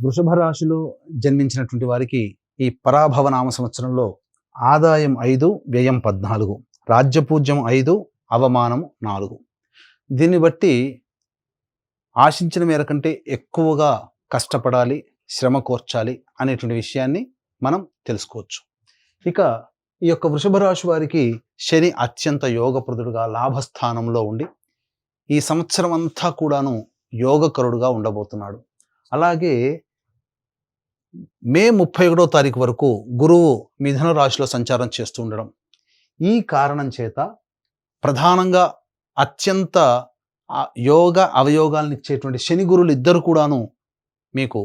వృషభ రాశిలో జన్మించినటువంటి వారికి ఈ పరాభవ నామ సంవత్సరంలో ఆదాయం 5, వ్యయం 14, రాజ్యపూజ్యం 5, అవమానం 4. దీన్ని బట్టి ఆశించిన మేర కంటే ఎక్కువగా కష్టపడాలి, శ్రమ కోర్చాలి అనేటువంటి విషయాన్ని మనం తెలుసుకోవచ్చు. ఇక ఈ యొక్క వృషభ రాశి వారికి శని అత్యంత యోగప్రదుడుగా లాభస్థానంలో ఉండి ఈ సంవత్సరం అంతా కూడాను యోగకరుడుగా ఉండబోతున్నాడు. అలాగే మే 31వ తారీఖు వరకు గురువు మిథున రాశిలో సంచారం చేస్తూ ఉండడం, ఈ కారణం చేత ప్రధానంగా అత్యంత యోగ అవయోగాలను ఇచ్చేటువంటి శని గురువులు ఇద్దరు కూడాను మీకు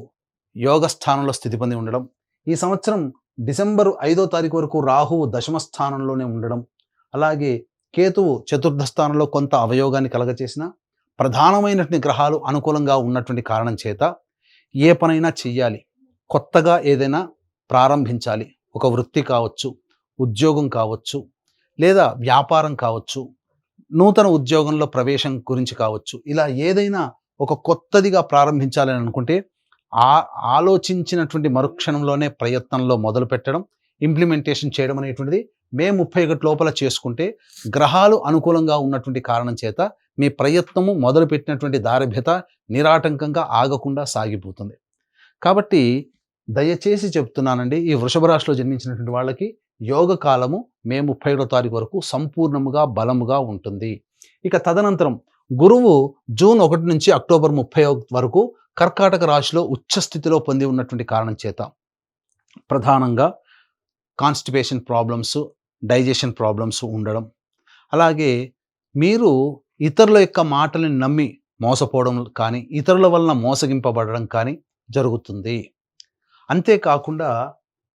యోగ స్థానంలో స్థితి పొంది ఉండడం, ఈ సంవత్సరం డిసెంబర్ 5వ తారీఖు వరకు రాహువు దశమ స్థానంలోనే ఉండడం, అలాగే కేతువు చతుర్థ స్థానంలో కొంత అవయోగాన్ని కలగచేసిన ప్రధానమైనటువంటి గ్రహాలు అనుకూలంగా ఉన్నటువంటి కారణం చేత ఏ పనైనా చెయ్యాలి, కొత్తగా ఏదైనా ప్రారంభించాలి, ఒక వృత్తి కావచ్చు, ఉద్యోగం కావచ్చు, లేదా వ్యాపారం కావచ్చు, నూతన ఉద్యోగంలో ప్రవేశం గురించి కావచ్చు, ఇలా ఏదైనా ఒక కొత్తదిగా ప్రారంభించాలని అనుకుంటే ఆలోచించినటువంటి మరుక్షణంలోనే ప్రయత్నంలో మొదలు పెట్టడం, ఇంప్లిమెంటేషన్ చేయడం అనేటువంటిది మే 31 లోపల చేసుకుంటే గ్రహాలు అనుకూలంగా ఉన్నటువంటి కారణం చేత మీ ప్రయత్నము మొదలుపెట్టినటువంటి దారభ్యత నిరాటంకంగా ఆగకుండా సాగిపోతుంది. కాబట్టి దయచేసి చెప్తున్నానండి, ఈ వృషభ రాశిలో జన్మించినటువంటి వాళ్ళకి యోగ కాలము మే 31వ తారీఖు వరకు సంపూర్ణముగా బలముగా ఉంటుంది. ఇక తదనంతరం గురువు జూన్ 1 నుంచి అక్టోబర్ 30 వరకు కర్కాటక రాశిలో ఉచ్చస్థితిలో పొంది ఉన్నటువంటి కారణం చేత ప్రధానంగా కాన్స్టిపేషన్ ప్రాబ్లమ్స్, డైజెషన్ ప్రాబ్లమ్స్ ఉండడం, అలాగే మీరు ఇతరుల యొక్క మాటలను నమ్మి మోసపోవడం కానీ, ఇతరుల వలన మోసగింపబడడం కానీ జరుగుతుంది. అంతేకాకుండా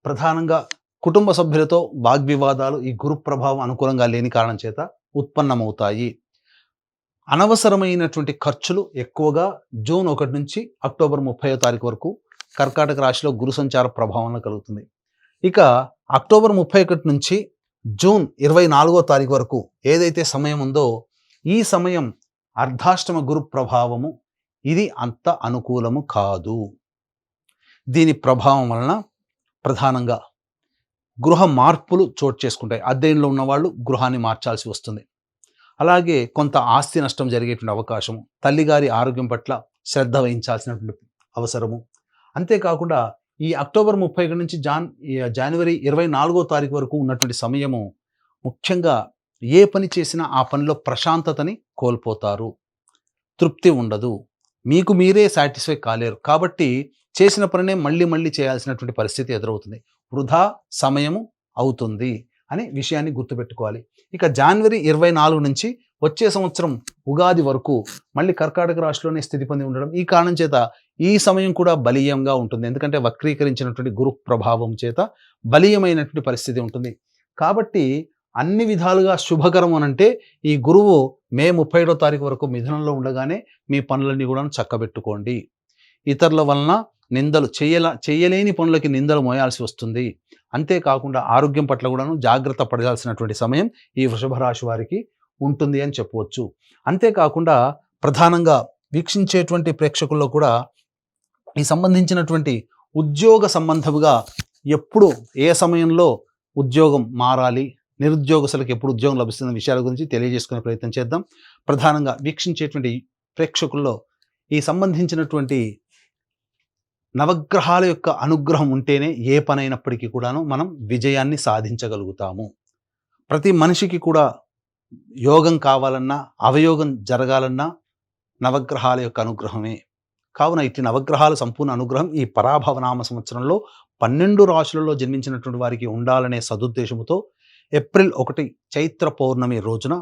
ప్రధానంగా కుటుంబ సభ్యులతో వాగ్వివాదాలు ఈ గురు ప్రభావం అనుకూలంగా లేని కారణం చేత ఉత్పన్నమవుతాయి. అనవసరమైనటువంటి ఖర్చులు ఎక్కువగా జూన్ 1 నుంచి అక్టోబర్ 30వ తారీఖు వరకు కర్కాటక రాశిలో గురు సంచార ప్రభావంలో కలుగుతుంది. ఇక అక్టోబర్ 31 నుంచి జూన్ 24వ తారీఖు వరకు ఏదైతే సమయం ఉందో ఈ సమయం అర్ధాష్టమ గురు ప్రభావము, ఇది అంత అనుకూలము కాదు. దీని ప్రభావం వలన ప్రధానంగా గృహ మార్పులు చోటు చేసుకుంటాయి. అద్దెంలో ఉన్నవాళ్ళు గృహాన్ని మార్చాల్సి వస్తుంది. అలాగే కొంత ఆస్తి నష్టం జరిగేటువంటి అవకాశము, తల్లిగారి ఆరోగ్యం పట్ల శ్రద్ధ వహించాల్సినటువంటి అవసరము. అంతేకాకుండా ఈ అక్టోబర్ 31 నుంచి జనవరి 24వ తారీఖు వరకు ఉన్నటువంటి సమయము ముఖ్యంగా ఏ పని చేసినా ఆ పనిలో ప్రశాంతతని కోల్పోతారు, తృప్తి ఉండదు, మీకు మీరే సాటిస్ఫై కాలేరు. కాబట్టి చేసిన పనినే మళ్ళీ మళ్ళీ చేయాల్సినటువంటి పరిస్థితి ఎదురవుతుంది, వృధా సమయము అవుతుంది అనే విషయాన్ని గుర్తుపెట్టుకోవాలి. ఇక జనవరి 24 నుంచి వచ్చే సంవత్సరం ఉగాది వరకు మళ్ళీ కర్కాటక రాశిలోనే స్థితి పొంది ఉండడం, ఈ కారణం చేత ఈ సమయం కూడా బలీయంగా ఉంటుంది. ఎందుకంటే వక్రీకరించినటువంటి గురు ప్రభావం చేత బలీయమైనటువంటి పరిస్థితి ఉంటుంది. కాబట్టి అన్ని విధాలుగా శుభకరం అనంటే ఈ గురువు మే 31వ తారీఖు వరకు మిథునంలో ఉండగానే మీ పనులన్నీ కూడా చక్కబెట్టుకోండి. ఇతరుల వలన నిందలు చేయలేని పనులకి నిందలు మోయాల్సి వస్తుంది. అంతేకాకుండా ఆరోగ్యం పట్ల కూడాను జాగ్రత్త పడాల్సినటువంటి సమయం ఈ వృషభ రాశి వారికి ఉంటుంది అని చెప్పవచ్చు. అంతేకాకుండా ప్రధానంగా వీక్షించేటువంటి ప్రేక్షకుల్లో కూడా ఈ సంబంధించినటువంటి ఉద్యోగ సంబంధముగా ఎప్పుడు ఏ సమయంలో ఉద్యోగం మారాలి, నిరుద్యోగస్తులకు ఎప్పుడు ఉద్యోగం లభిస్తున్న విషయాల గురించి తెలియజేసుకునే ప్రయత్నం చేద్దాం. ప్రధానంగా వీక్షించేటువంటి ప్రేక్షకుల్లో ఈ సంబంధించినటువంటి నవగ్రహాల యొక్క అనుగ్రహం ఉంటేనే ఏ పనైనప్పటికీ కూడాను మనం విజయాన్ని సాధించగలుగుతాము. ప్రతి మనిషికి కూడా యోగం కావాలన్నా, అవయోగం జరగాలన్నా నవగ్రహాల యొక్క అనుగ్రహమే. కావున ఇట్టి నవగ్రహాల సంపూర్ణ అనుగ్రహం ఈ పరాభవ నామ సంవత్సరంలో 12 రాశులలో జన్మించినటువంటి వారికి ఉండాలనే సదుద్దేశముతో ఏప్రిల్ 1 చైత్ర పౌర్ణమి రోజున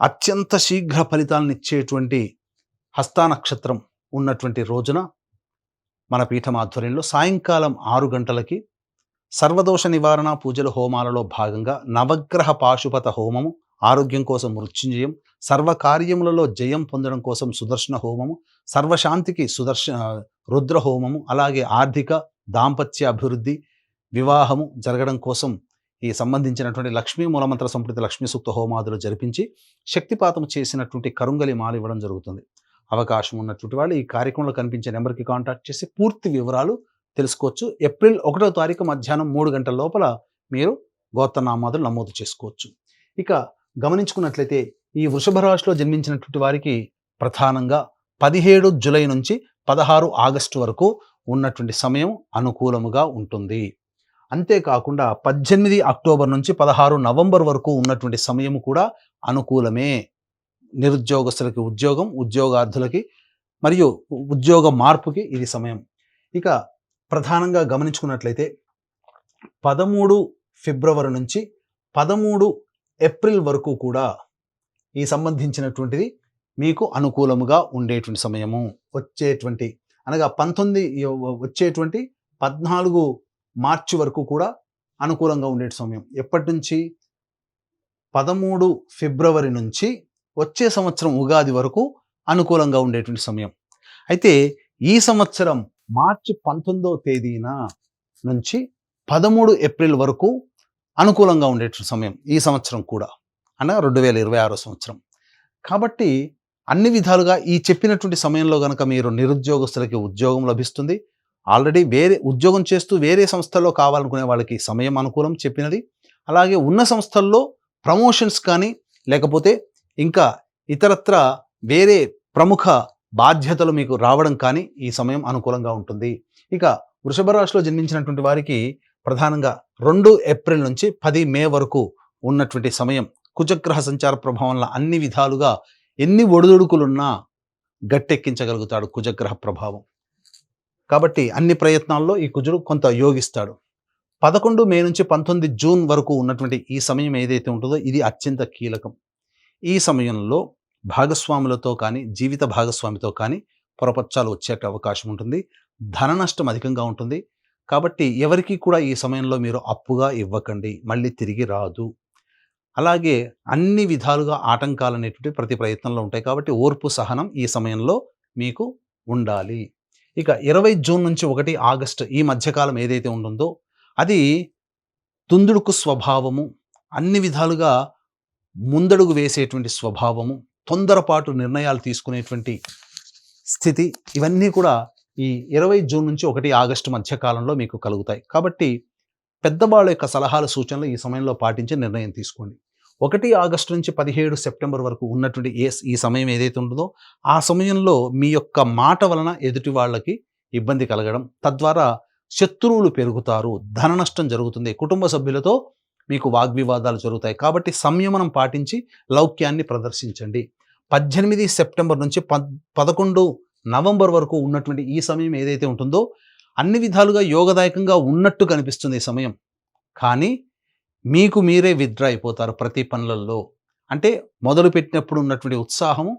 అత్యంత శీఘ్ర ఫలితాలను ఇచ్చేటువంటి హస్త నక్షత్రం ఉన్నటువంటి రోజున మన పీఠం ఆధ్వర్యంలో సాయంకాలం 6 గంటలకి సర్వదోష నివారణ పూజల హోమాలలో భాగంగా నవగ్రహ పాశుపత హోమము, ఆరోగ్యం కోసం మృత్యుంజయం, సర్వకార్యములలో జయం పొందడం కోసం సుదర్శన హోమము, సర్వశాంతికి రుద్ర హోమము, అలాగే ఆర్థిక దాంపత్య అభివృద్ధి, వివాహము జరగడం కోసం ఈ సంబంధించినటువంటి లక్ష్మీ మూలమంత్ర సంప్రీత లక్ష్మీ సూక్త హోమాదులు జరిపించి శక్తిపాతం చేసినటువంటి కరుంగలి మాల ఇవ్వడం జరుగుతుంది. అవకాశం ఉన్నటువంటి వాళ్ళు ఈ కార్యక్రమంలో కనిపించే నెంబర్కి కాంటాక్ట్ చేసి పూర్తి వివరాలు తెలుసుకోవచ్చు. ఏప్రిల్ 1వ తారీఖు మధ్యాహ్నం 3 గంటల లోపల మీరు గోత్రనామాదులు నమోదు చేసుకోవచ్చు. ఇక గమనించుకున్నట్లయితే ఈ వృషభ రాశిలో జన్మించినటువంటి వారికి ప్రధానంగా 17 జూలై నుంచి 16 ఆగస్టు వరకు ఉన్నటువంటి సమయం అనుకూలముగా ఉంటుంది. అంతేకాకుండా 18 అక్టోబర్ నుంచి 16 నవంబర్ వరకు ఉన్నటువంటి సమయం కూడా అనుకూలమే. నిరుద్యోగస్తులకి ఉద్యోగం, ఉద్యోగార్థులకి మరియు ఉద్యోగ మార్పుకి ఇది సమయం. ఇక ప్రధానంగా గమనించుకున్నట్లయితే 13 ఫిబ్రవరి నుంచి 13 ఏప్రిల్ వరకు కూడా ఈ సంబంధించినటువంటిది మీకు అనుకూలముగా ఉండేటువంటి సమయము. అనగా 14 మార్చి వరకు కూడా అనుకూలంగా ఉండే సమయం. ఎప్పటి నుంచి? 13 ఫిబ్రవరి నుంచి వచ్చే సంవత్సరం ఉగాది వరకు అనుకూలంగా ఉండేటువంటి సమయం. అయితే ఈ సంవత్సరం మార్చి 19వ తేదీన నుంచి 13 ఏప్రిల్ వరకు అనుకూలంగా ఉండేటువంటి సమయం ఈ సంవత్సరం కూడా, అనగా 2026 సంవత్సరం. కాబట్టి అన్ని విధాలుగా ఈ చెప్పినటువంటి సమయంలో కనుక మీరు నిరుద్యోగస్తులకి ఉద్యోగం లభిస్తుంది. ఆల్రెడీ వేరే ఉద్యోగం చేస్తూ వేరే సంస్థల్లో కావాలనుకునే వాళ్ళకి సమయం అనుకూలం చెప్పినది. అలాగే ఉన్న సంస్థల్లో ప్రమోషన్స్ కానీ లేకపోతే ఇంకా ఇతరత్ర వేరే ప్రముఖ బాధ్యతలు మీకు రావడం కానీ ఈ సమయం అనుకూలంగా ఉంటుంది. ఇక వృషభ రాశిలో జన్మించినటువంటి వారికి ప్రధానంగా 2 ఏప్రిల్ నుంచి 10 మే వరకు ఉన్నటువంటి సమయం కుజగ్రహ సంచార ప్రభావం వల్ల అన్ని విధాలుగా ఎన్ని ఒడిదుడుకులున్నా గట్టెక్కించగలుగుతాడు కుజగ్రహ ప్రభావం. కాబట్టి అన్ని ప్రయత్నాల్లో ఈ కుజుడు కొంత యోగిస్తాడు. 11 మే నుంచి 19 జూన్ వరకు ఉన్నటువంటి ఈ సమయం ఏదైతే ఉంటుందో ఇది అత్యంత కీలకం. ఈ సమయంలో భాగస్వాములతో కానీ జీవిత భాగస్వామితో కానీ పొరపచ్చాలు వచ్చే అవకాశం ఉంటుంది. ధన నష్టం అధికంగా ఉంటుంది. కాబట్టి ఎవరికి కూడా ఈ సమయంలో మీరు అప్పుగా ఇవ్వకండి, మళ్ళీ తిరిగి రాదు. అలాగే అన్ని విధాలుగా ఆటంకాలు అనేటువంటి ప్రతి ప్రయత్నంలో ఉంటాయి. కాబట్టి ఓర్పు సహనం ఈ సమయంలో మీకు ఉండాలి. ఇక 20 జూన్ నుంచి 1 ఆగస్టు ఈ మధ్యకాలం ఏదైతే ఉంటుందో అది తుందుడుకు స్వభావము, అన్ని విధాలుగా ముందడుగు వేసేటువంటి స్వభావము, తొందరపాటు నిర్ణయాలు తీసుకునేటువంటి స్థితి, ఇవన్నీ కూడా ఈ 20 జూన్ నుంచి 1 ఆగస్టు మధ్యకాలంలో మీకు కలుగుతాయి. కాబట్టి పెద్దవాళ్ళ యొక్క సలహాలు సూచనలు ఈ సమయంలో పాటించి నిర్ణయం తీసుకోండి. 1 ఆగస్టు నుంచి 17 సెప్టెంబర్ వరకు ఉన్నటువంటి ఈ సమయం ఏదైతే ఉంటుందో ఆ సమయంలో మీ యొక్క మాట వలన ఎదుటి వాళ్ళకి ఇబ్బంది కలగడం, తద్వారా శత్రువులు పెరుగుతారు, ధన నష్టం జరుగుతుంది, కుటుంబ సభ్యులతో మీకు వాగ్వివాదాలు జరుగుతాయి. కాబట్టి సంయమనం పాటించి లౌక్యాన్ని ప్రదర్శించండి. 18 సెప్టెంబర్ నుంచి 11 నవంబర్ వరకు ఉన్నటువంటి ఈ సమయం ఏదైతే ఉంటుందో అన్ని విధాలుగా యోగదాయకంగా ఉన్నట్టు కనిపిస్తుంది ఈ సమయం. కానీ మీకు మీరే విత్డ్రా అయిపోతారు ప్రతి పనులలో. అంటే మొదలుపెట్టినప్పుడు ఉన్నటువంటి ఉత్సాహము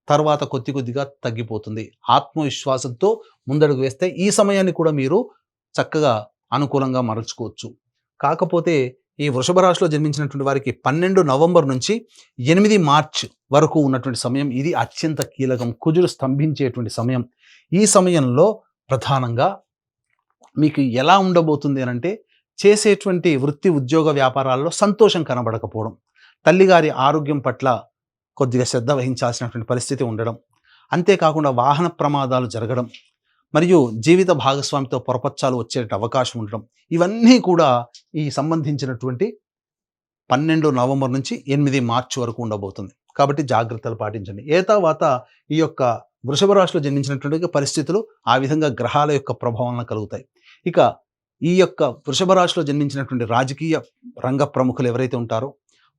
తర్వాత కొద్దిగా తగ్గిపోతుంది. ఆత్మవిశ్వాసంతో ముందడుగు వేస్తే ఈ సమయాన్ని కూడా మీరు చక్కగా అనుకూలంగా మరల్చుకోవచ్చు. కాకపోతే ఈ వృషభ రాశిలో జన్మించినటువంటి వారికి 12 నవంబర్ నుంచి 8 మార్చ్ వరకు ఉన్నటువంటి సమయం ఇది అత్యంత కీలకం. కుజుడు స్తంభించేటువంటి సమయం. ఈ సమయంలో ప్రధానంగా మీకు ఎలా ఉండబోతుంది అనంటే చేసేటువంటి వృత్తి ఉద్యోగ వ్యాపారాల్లో సంతోషం కనబడకపోవడం, తల్లిగారి ఆరోగ్యం పట్ల కొద్దిగా శ్రద్ధ వహించాల్సినటువంటి పరిస్థితి ఉండడం, అంతేకాకుండా వాహన ప్రమాదాలు జరగడం మరియు జీవిత భాగస్వామితో పొరపచ్చాలు వచ్చే అవకాశం ఉండడం, ఇవన్నీ కూడా ఈ సంబంధించినటువంటి 12 నవంబర్ నుంచి 8 మార్చి వరకు ఉండబోతుంది. కాబట్టి జాగ్రత్తలు పాటించండి. తర్వాత ఈ యొక్క వృషభ రాశిలో జన్మించినటువంటి పరిస్థితులు ఆ విధంగా గ్రహాల యొక్క ప్రభావం కలుగుతాయి. ఇక ఈ యొక్క వృషభ రాశిలో జన్మించినటువంటి రాజకీయ రంగ ప్రముఖులు ఎవరైతే ఉంటారో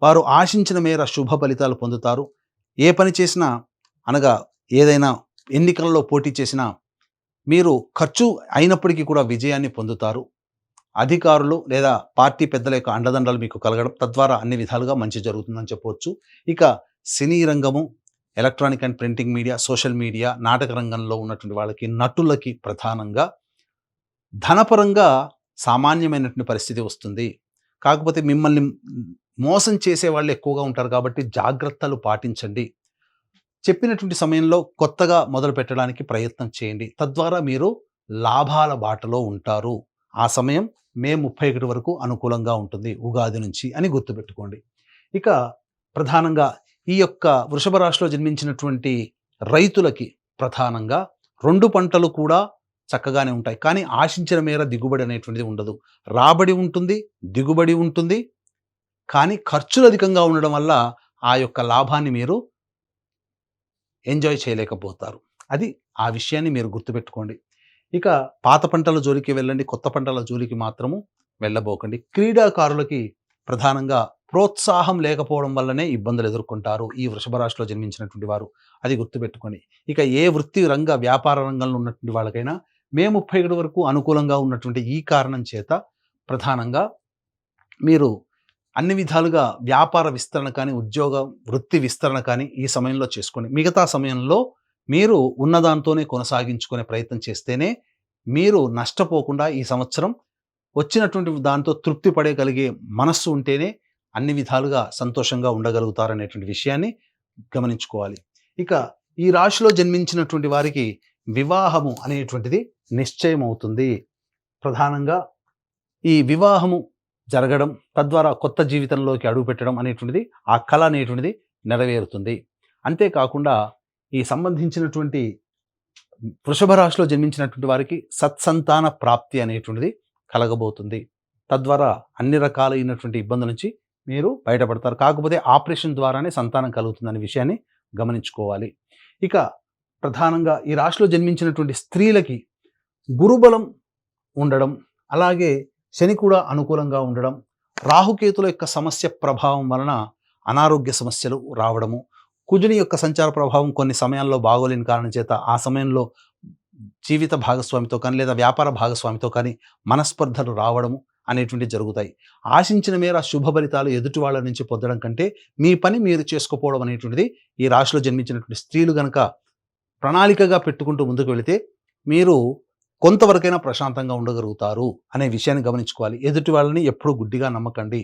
వారు ఆశించిన మేర శుభ ఫలితాలు పొందుతారు. ఏ పని చేసినా, అనగా ఏదైనా ఎన్నికల్లో పోటీ చేసినా మీరు ఖర్చు అయినప్పటికీ కూడా విజయాన్ని పొందుతారు. అధికారులు లేదా పార్టీ పెద్దల యొక్క అండదండలు మీకు కలగడం, తద్వారా అన్ని విధాలుగా మంచి జరుగుతుందని చెప్పవచ్చు. ఇక సినీ రంగము, electronic and printing media, social media, నాటక రంగంలో ఉన్నటువంటి వాళ్ళకి, నటులకి ప్రధానంగా ధనపరంగా సామాన్యమైనటువంటి పరిస్థితి వస్తుంది. కాకపోతే మిమ్మల్ని మోసం చేసే వాళ్ళు ఎక్కువగా ఉంటారు కాబట్టి జాగ్రత్తలు పాటించండి. చెప్పినటువంటి సమయంలో కొత్తగా మొదలు పెట్టడానికి ప్రయత్నం చేయండి. తద్వారా మీరు లాభాల బాటలో ఉంటారు. ఆ సమయం మే 31 వరకు అనుకూలంగా ఉంటుంది, ఉగాది నుంచి అని గుర్తుపెట్టుకోండి. ఇక ప్రధానంగా ఈ యొక్క వృషభ రాశిలో జన్మించినటువంటి రైతులకి ప్రధానంగా 2 పంటలు కూడా చక్కగానే ఉంటాయి. కానీ ఆశించిన మేర దిగుబడి అనేటువంటిది ఉండదు. రాబడి ఉంటుంది, దిగుబడి ఉంటుంది. కానీ ఖర్చులు అధికంగా ఉండడం వల్ల ఆ యొక్క లాభాన్ని మీరు ఎంజాయ్ చేయలేకపోతారు. అది ఆ విషయాన్ని మీరు గుర్తుపెట్టుకోండి. ఇక పాత పంటల జోలికి వెళ్ళండి, కొత్త పంటల జోలికి మాత్రము వెళ్ళబోకండి. క్రీడాకారులకి ప్రధానంగా ప్రోత్సాహం లేకపోవడం వల్లనే ఇబ్బందులు ఎదుర్కొంటారు ఈ వృషభ రాశిలో జన్మించినటువంటి వారు. అది గుర్తుపెట్టుకోండి. ఇక ఏ వృత్తి రంగ వ్యాపార రంగంలో ఉన్నటువంటి వాళ్ళకైనా మే 31 వరకు అనుకూలంగా ఉన్నటువంటి ఈ కారణం చేత ప్రధానంగా మీరు అన్ని విధాలుగా వ్యాపార విస్తరణ కానీ, ఉద్యోగ వృత్తి విస్తరణ కానీ ఈ సమయంలో చేసుకోండి. మిగతా సమయంలో మీరు ఉన్నదాంతోనే కొనసాగించుకునే ప్రయత్నం చేస్తేనే మీరు నష్టపోకుండా ఈ సంవత్సరం వచ్చినటువంటి దాంతో తృప్తి పడగలిగే మనస్సు ఉంటేనే అన్ని విధాలుగా సంతోషంగా ఉండగలుగుతారనేటువంటి విషయాన్ని గమనించుకోవాలి. ఇక ఈ రాశిలో జన్మించినటువంటి వారికి వివాహము అనేటువంటిది నిశ్చయం అవుతుంది. ప్రధానంగా ఈ వివాహము జరగడం, తద్వారా కొత్త జీవితంలోకి అడుగుపెట్టడం అనేటువంటిది, ఆ కళ అనేటువంటిది నెరవేరుతుంది. అంతేకాకుండా ఈ సంబంధించినటువంటి వృషభ రాశిలో జన్మించినటువంటి వారికి సత్సంతాన ప్రాప్తి అనేటువంటిది కలగబోతుంది. తద్వారా అన్ని రకాలైనటువంటి ఇబ్బందుల నుంచి మీరు బయటపడతారు. కాకపోతే ఆపరేషన్ ద్వారానే సంతానం కలుగుతుందనే విషయాన్ని గమనించుకోవాలి. ఇక ప్రధానంగా ఈ రాశిలో జన్మించినటువంటి స్త్రీలకి గురుబలం ఉండడం, అలాగే శని కూడా అనుకూలంగా ఉండడం, రాహుకేతుల యొక్క సమస్య ప్రభావం వలన అనారోగ్య సమస్యలు రావడము, కుజుని యొక్క సంచార ప్రభావం కొన్ని సమయాల్లో బాగోలేని కారణం చేత ఆ సమయంలో జీవిత భాగస్వామితో కానీ లేదా వ్యాపార భాగస్వామితో కానీ మనస్పర్ధలు రావడము అనేటువంటివి జరుగుతాయి. ఆశించిన మేర శుభ ఫలితాలు ఎదుటి వాళ్ళ నుంచి పొందడం కంటే మీ పని మీరు చేసుకోకపోవడం అనేటువంటిది ఈ రాశిలో జన్మించినటువంటి స్త్రీలు గనక ప్రణాళికగా పెట్టుకుంటూ ముందుకు వెళితే మీరు కొంతవరకైనా ప్రశాంతంగా ఉండగలుగుతారు అనే విషయాన్ని గమనించుకోవాలి. ఎదుటి వాళ్ళని ఎప్పుడూ గుడ్డిగా నమ్మకండి.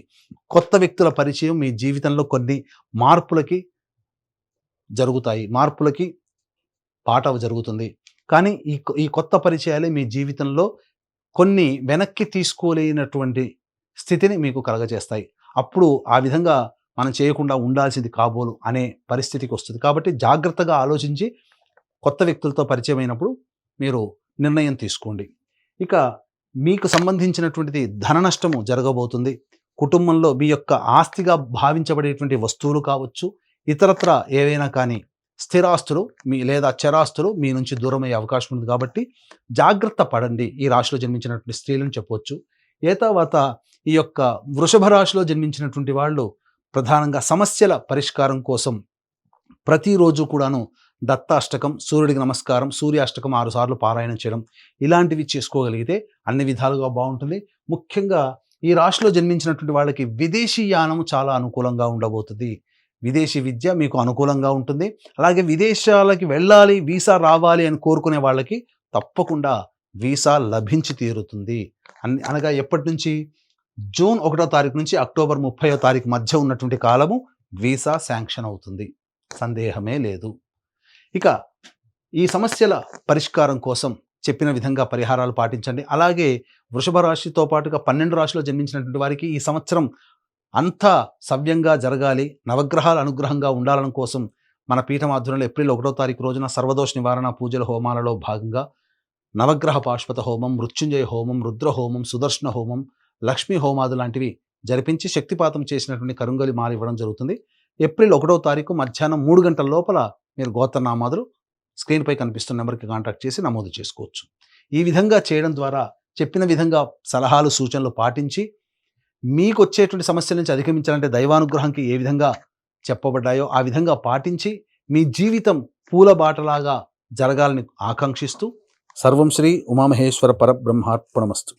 కొత్త వ్యక్తుల పరిచయం మీ జీవితంలో కొన్ని మార్పులకి పాఠం జరుగుతుంది. కానీ ఈ కొత్త పరిచయాలే మీ జీవితంలో కొన్ని వెనక్కి తీసుకోలేనటువంటి స్థితిని మీకు కలగజేస్తాయి. అప్పుడు ఆ విధంగా మనం చేయకుండా ఉండాల్సింది కాబోలు అనే పరిస్థితికి వస్తుంది. కాబట్టి జాగ్రత్తగా ఆలోచించి కొత్త వ్యక్తులతో పరిచయం అయినప్పుడు మీరు నిర్ణయం తీసుకోండి. ఇక మీకు సంబంధించినటువంటిది ధన నష్టము జరగబోతుంది. కుటుంబంలో మీ యొక్క ఆస్తిగా భావించబడేటువంటి వస్తువులు కావచ్చు, ఇతరత్ర ఏవైనా కానీ స్థిరాస్తులు లేదా చరాస్తులు మీ నుంచి దూరమయ్యే అవకాశం ఉంది. కాబట్టి జాగ్రత్త పడండి ఈ రాశిలో జన్మించినటువంటి స్త్రీలను చెప్పవచ్చు. తర్వాత ఈ యొక్క వృషభ రాశిలో జన్మించినటువంటి వాళ్ళు ప్రధానంగా సమస్యల పరిష్కారం కోసం ప్రతిరోజు కూడాను దత్తాష్టకం, సూర్యుడికి నమస్కారం, సూర్యాష్టకం 6 సార్లు పారాయణం చేయడం ఇలాంటివి చేసుకోగలిగితే అన్ని విధాలుగా బాగుంటుంది. ముఖ్యంగా ఈ రాశిలో జన్మించినటువంటి వాళ్ళకి విదేశీ యానం చాలా అనుకూలంగా ఉండబోతుంది. విదేశీ విద్య మీకు అనుకూలంగా ఉంటుంది. అలాగే విదేశాలకి వెళ్ళాలి, వీసా రావాలి అని కోరుకునే వాళ్ళకి తప్పకుండా వీసా లభించి తీరుతుంది. అనగా ఎప్పటి నుంచి? జూన్ 1వ తారీఖు నుంచి అక్టోబర్ 30వ తారీఖు మధ్య ఉన్నటువంటి కాలము వీసా శాంక్షన్ అవుతుంది, సందేహమే లేదు. ఇక ఈ సమస్యల పరిష్కారం కోసం చెప్పిన విధంగా పరిహారాలు పాటించండి. అలాగే వృషభ రాశితో పాటుగా 12 రాశిలో జన్మించినటువంటి వారికి ఈ సంవత్సరం అంతా సవ్యంగా జరగాలి, నవగ్రహాల అనుగ్రహంగా ఉండాలని కోసం మన పీఠం ఆధ్వర్యంలో ఏప్రిల్ 1వ తారీఖు రోజున సర్వదోష నివారణ పూజల హోమాలలో భాగంగా నవగ్రహ పాశుపత హోమం, మృత్యుంజయ హోమం, రుద్ర హోమం, సుదర్శన హోమం, లక్ష్మీ హోమాదు లాంటివి జరిపించి శక్తిపాతం చేసినటువంటి కరుంగలి మాల ఇవ్వడం జరుగుతుంది. ఏప్రిల్ 1వ తారీఖు మధ్యాహ్నం 3 గంటల లోపల మీరు గోత్రనామాదులు స్క్రీన్పై కనిపిస్తున్న నెంబర్కి కాంటాక్ట్ చేసి నమోదు చేసుకోవచ్చు. ఈ విధంగా చేయడం ద్వారా చెప్పిన విధంగా సలహాలు సూచనలు పాటించి మీకు వచ్చేటువంటి సమస్యల నుంచి అధిగమించాలంటే దైవానుగ్రహంకి ఏ విధంగా చెప్పబడ్డాయో ఆ విధంగా పాటించి మీ జీవితం పూలబాటలాగా జరగాలని ఆకాంక్షిస్తూ సర్వం శ్రీ ఉమామహేశ్వర పరబ్రహ్మార్పణమస్తు.